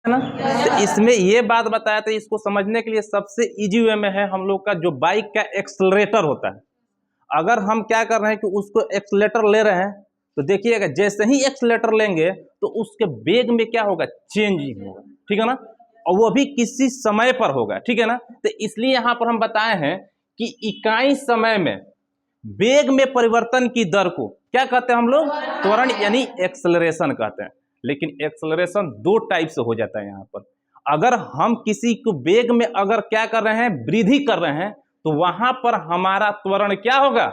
ना। तो इसमें ये बात बताया था, इसको समझने के लिए सबसे इजी वे में है हम लोग का जो बाइक का एक्सलरेटर होता है। अगर हम क्या कर रहे हैं कि उसको एक्सलेटर ले रहे हैं, तो देखिएगा जैसे ही एक्सलेटर लेंगे तो उसके वेग में क्या होगा, चेंजिंग होगा, ठीक है ना, और वो भी किसी समय पर होगा, ठीक है ना। तो इसलिए यहां पर हम बताए हैं कि इकाई समय में वेग में परिवर्तन की दर को क्या कहते हैं हम लोग, त्वरण यानी एक्सलरेशन कहते हैं। लेकिन एक्सलरेशन दो टाइप से हो जाता है यहाँ पर। अगर हम किसी को वेग में अगर क्या कर रहे हैं, वृद्धि कर रहे हैं, तो वहां पर हमारा त्वरण क्या होगा,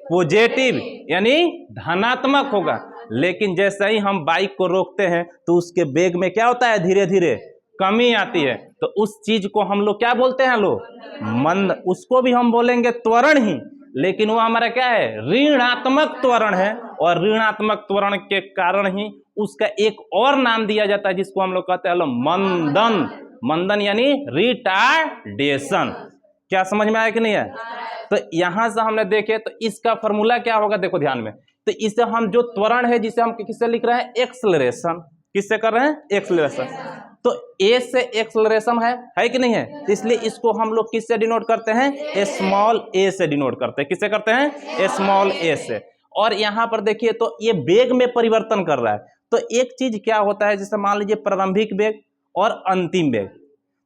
पॉजिटिव यानी धनात्मक होगा। लेकिन जैसे ही हम बाइक को रोकते हैं तो उसके वेग में क्या होता है, धीरे धीरे कमी आती है। तो उस चीज को हम लोग क्या बोलते हैं, लोग मंद, उसको भी हम बोलेंगे त्वरण ही, लेकिन वो हमारा क्या है, ऋणात्मक त्वरण है। और ऋणात्मक त्वरण के कारण ही उसका एक और नाम दिया जाता है जिसको हम लोग कहते हैं मंदन। मंदन यानी रिटार्डेशन। क्या समझ में आया कि नहीं है? तो यहां से हमने देखे तो इसका फॉर्मूला क्या होगा, देखो ध्यान में। तो इसे हम जो त्वरण है जिसे हम किससे लिख रहे हैं, एक्सलरेशन। किससे कर रहे हैं, एक्सलरेशन। तो ए से एक्सलरेशन है कि नहीं है, तो इसलिए इसको हम लोग किससे डिनोट करते हैं, स्मॉल ए से डिनोट करते हैं। किससे करते हैं, स्मॉल ए से। और यहां पर देखिए तो ये वेग में परिवर्तन कर रहा है। तो एक चीज क्या होता है, जैसे मान लीजिए प्रारंभिक वेग और अंतिम वेग।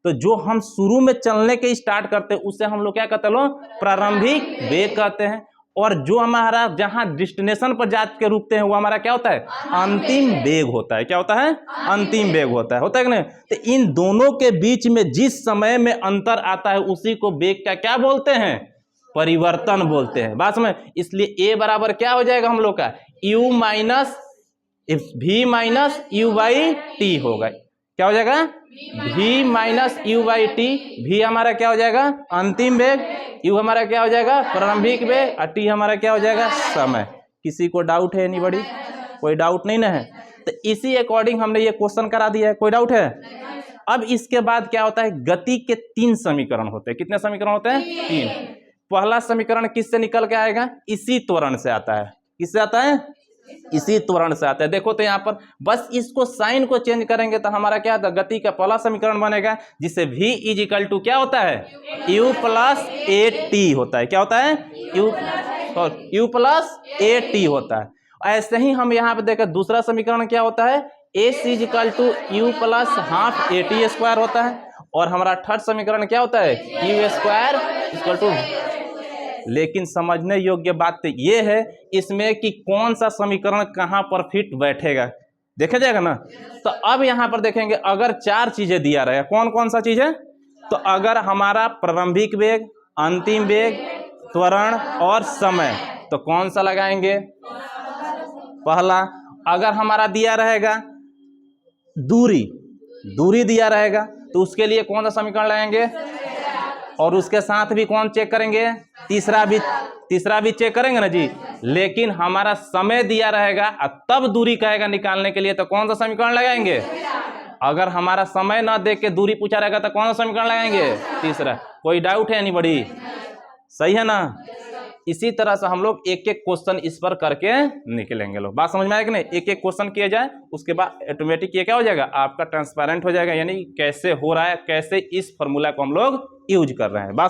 तो जो हम शुरू में चलने के स्टार्ट करते हैं उसे हम लोग क्या कहते हैं, प्रारंभिक वेग कहते हैं। और जो हमारा जहां डेस्टिनेशन पर जाके रुकते हैं वो हमारा क्या होता है, अंतिम वेग होता है। क्या होता है, अंतिम वेग होता है कि नहीं। तो इन दोनों के बीच में जिस समय में अंतर आता है उसी को वेग का क्या बोलते हैं, परिवर्तन बोलते हैं। बात समझ। इसलिए ए बराबर क्या हो जाएगा हम लोग का, u minus v minus you by T होगा। क्या हो जाएगा, v minus you by T. v हमारा क्या हो जाएगा, अंतिम वेग, u हमारा क्या हो जाएगा, प्रारंभिक वेग, और t हमारा क्या हो जाएगा, समय। किसी को डाउट है, नहीं बड़ी, कोई डाउट नहीं ना है। तो इसी अकॉर्डिंग हमने ये क्वेश्चन करा दिया है, कोई डाउट है? अब इसके बाद क्या होता है, गति के 3 समीकरण होते हैं। कितने समीकरण होते हैं, 3। पहला समीकरण किससे निकल के आएगा, इसी त्वरण से आता है। किससे आता है, इसी त्वरण से आता है। देखो तो यहाँ पर बस इसको साइन को चेंज करेंगे तो हमारा क्या होता है, गति का पहला समीकरण बनेगा जिससे v इज इक्वल टू क्या होता है, u प्लस ए टी होता है। क्या होता है, u प्लस ए टी होता है। ऐसे ही हम यहाँ पे देखें दूसरा समीकरण क्या होता है, s is equal to u plus half a t square होता है। और हमारा थर्ड समीकरण क्या होता है, u स्क्वायर इक्वल टू। लेकिन समझने योग्य बात तो ये है इसमें कि कौन सा समीकरण कहां पर फिट बैठेगा, देखा जाएगा ना। तो अब यहां पर देखेंगे अगर 4 चीजें दिया रहेगा, कौन कौन सा चीज है, तो अगर हमारा प्रारंभिक वेग, अंतिम वेग, त्वरण और समय, तो कौन सा लगाएंगे, पहला। अगर हमारा दिया रहेगा दूरी दिया रहेगा तो उसके लिए कौन सा समीकरण लगाएंगे, और उसके साथ भी कौन चेक करेंगे, तीसरा भी चेक करेंगे ना जी। लेकिन हमारा समय दिया रहेगा तब दूरी कहेगा निकालने के लिए, तो कौन सा समीकरण लगाएंगे। अगर हमारा समय ना देख के दूरी पूछा रहेगा तो कौन सा समीकरण लगाएंगे, तीसरा। कोई डाउट है, नहीं बड़ी, सही है ना। इसी तरह से हम लोग एक एक क्वेश्चन इस पर करके निकलेंगे। लोग बात समझ में आया कि नहीं, एक एक क्वेश्चन किया जाए उसके बाद ऑटोमेटिक ये क्या हो जाएगा, आपका ट्रांसपेरेंट हो जाएगा, यानी कैसे हो रहा है, कैसे इस फॉर्मूला को हम लोग यूज कर रहे हैं। बात